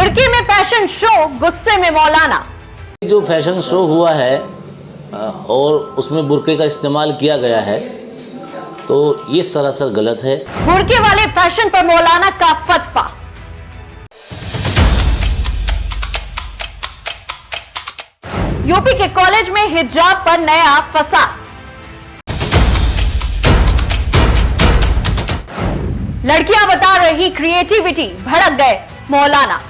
Burke में fashion show, गुस्से में मौलाना। जो फैशन शो हुआ है और उसमें बुर्के का इस्तेमाल किया गया है तो ये सरासर गलत है। बुर्के वाले फैशन पर मौलाना का फतवा। यूपी के कॉलेज में हिजाब पर नया फसाद। लड़कियां बता रही क्रिएटिविटी, भड़क गए मौलाना।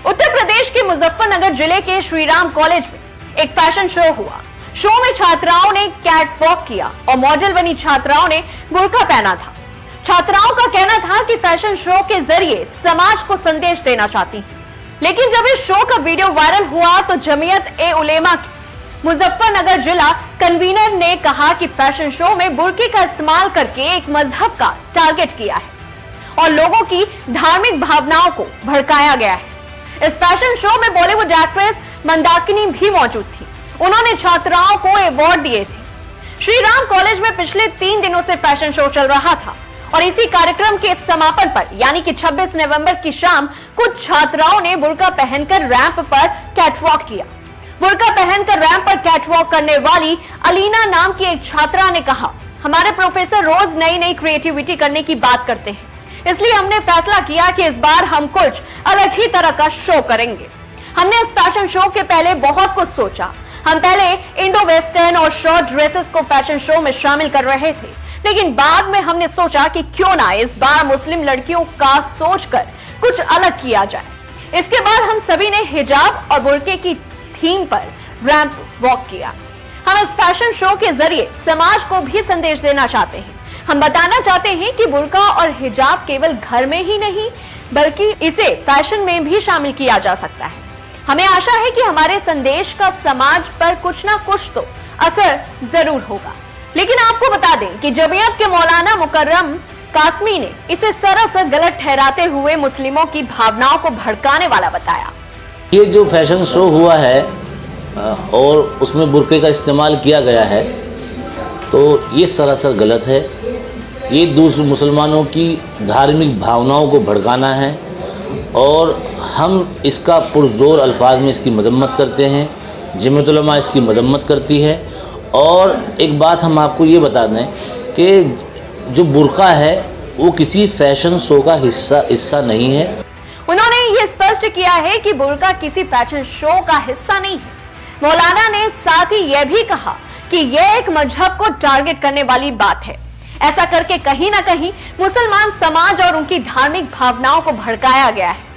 उत्तर प्रदेश के मुजफ्फरनगर जिले के श्रीराम कॉलेज में एक फैशन शो हुआ। शो में छात्राओं ने कैट वॉक किया और मॉडल बनी छात्राओं ने बुर्का पहना था। छात्राओं का कहना था कि फैशन शो के जरिए समाज को संदेश देना चाहती हैं। लेकिन जब इस शो का वीडियो वायरल हुआ तो जमीयत ए उलेमा की मुजफ्फरनगर जिला कन्वीनर ने कहा कि फैशन शो में बुर्के का इस्तेमाल करके एक मजहब का टारगेट किया है और लोगों की धार्मिक भावनाओं को भड़काया गया है। इस फैशन शो में बॉलीवुड एक्ट्रेस मंदाकिनी भी मौजूद थी। उन्होंने छात्राओं को अवार्ड दिए थे। श्रीराम कॉलेज में पिछले 3 दिनों से फैशन शो चल रहा था और इसी कार्यक्रम के समापन पर यानी कि 26 नवंबर की शाम कुछ छात्राओं ने बुर्का पहनकर रैंप पर कैटवॉक किया। बुर्का पहनकर रैंप पर कैटवॉक करने वाली अलीना नाम की एक छात्रा ने कहा, हमारे प्रोफेसर रोज नई नई क्रिएटिविटी करने की बात करते हैं, इसलिए हमने फैसला किया कि इस बार हम कुछ अलग ही तरह का शो करेंगे। हमने इस फैशन शो के पहले बहुत कुछ सोचा। हम पहले इंडो वेस्टर्न और शॉर्ट ड्रेसेस को फैशन शो में शामिल कर रहे थे, लेकिन बाद में हमने सोचा कि क्यों ना इस बार मुस्लिम लड़कियों का सोचकर कुछ अलग किया जाए। इसके बाद हम सभी ने हिजाब और बुर्के की थीम पर रैंप वॉक किया। हम इस फैशन शो के जरिए समाज को भी संदेश देना चाहते हैं। हम बताना चाहते हैं कि बुर्का और हिजाब केवल घर में ही नहीं बल्कि इसे फैशन में भी शामिल किया जा सकता है। हमें आशा है कि हमारे संदेश का समाज पर कुछ ना कुछ तो असर जरूर होगा। लेकिन आपको बता दें कि जमीयत के मौलाना मुकर्रम कासमी ने इसे सरासर गलत ठहराते हुए मुस्लिमों की भावनाओं को भड़काने वाला बताया। ये जो फैशन शो हुआ है और उसमें बुर्के का इस्तेमाल किया गया है तो ये सरासर गलत है। ये दूसरे मुसलमानों की धार्मिक भावनाओं को भड़काना है और हम इसका पुरजोर अल्फाज में इसकी मजम्मत करते हैं। जमीयत उलमा इसकी मजम्मत करती है। और एक बात हम आपको ये बता दें कि जो बुर्का है वो किसी फैशन शो का हिस्सा नहीं है। उन्होंने ये स्पष्ट किया है कि बुर्का किसी फैशन शो का हिस्सा नहीं है। मौलाना ने साथ ही यह भी कहा कि यह एक मजहब को टारगेट करने वाली बात है। ऐसा करके कहीं ना कहीं मुसलमान समाज और उनकी धार्मिक भावनाओं को भड़काया गया है।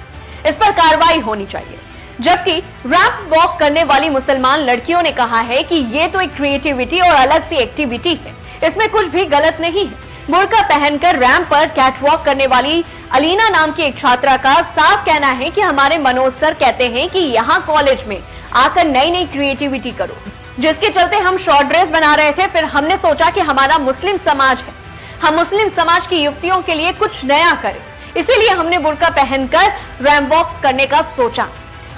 इस पर कार्रवाई होनी चाहिए। जबकि रैंप वॉक करने वाली मुसलमान लड़कियों ने कहा है कि ये तो एक क्रिएटिविटी और अलग सी एक्टिविटी है, इसमें कुछ भी गलत नहीं है। बुर्का पहनकर रैंप पर कैटवॉक करने वाली अलीना नाम की एक छात्रा का साफ कहना है कि हमारे मनोज सर कहते हैं कि यहाँ कॉलेज में आकर नई नई क्रिएटिविटी करो, जिसके चलते हम शॉर्ट ड्रेस बना रहे थे। फिर हमने सोचा कि हमारा मुस्लिम समाज है, हम मुस्लिम समाज की युवतियों के लिए कुछ नया करें, इसीलिए हमने बुर्का पहनकर रैंप वॉक करने का सोचा।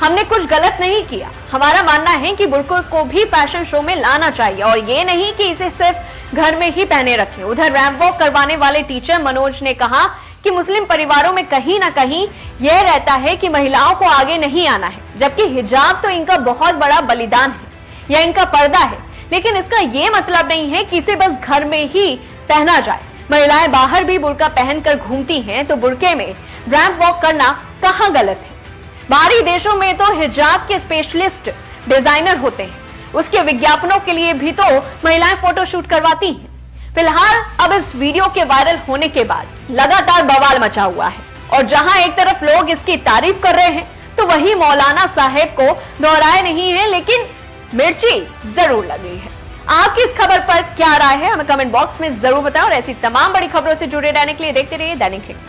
हमने कुछ गलत नहीं किया। हमारा मानना है कि बुर्के को भी फैशन शो में लाना चाहिए और ये नहीं कि इसे सिर्फ घर में ही पहने रखें। उधर रैंप वॉक करवाने वाले टीचर मनोज ने कहा कि मुस्लिम परिवारों में कहीं ना कहीं यह रहता है कि महिलाओं को आगे नहीं आना है, जबकि हिजाब तो इनका बहुत बड़ा बलिदान है या इनका पर्दा है। लेकिन इसका यह मतलब नहीं है कि इसे बस घर में ही पहना जाए। महिलाएं बाहर भी बुर्का पहनकर घूमती हैं, तो बुर्के में रैंप वॉक करना कहाँ गलत है। बाहरी देशों में तो हिजाब के स्पेशलिस्ट डिजाइनर होते हैं, उसके विज्ञापनों के लिए भी तो महिलाएं फोटोशूट करवाती हैं। फिलहाल अब इस वीडियो के वायरल होने के बाद लगातार बवाल मचा हुआ है और जहां एक तरफ लोग इसकी तारीफ कर रहे हैं तो वहीं मौलाना साहेब को दोहराए नहीं है, लेकिन मिर्ची जरूर लगी है। आपकी इस खबर पर क्या राय है हमें कमेंट बॉक्स में जरूर बताएं और ऐसी तमाम बड़ी खबरों से जुड़े रहने के लिए देखते रहिए दैनिक हिंद।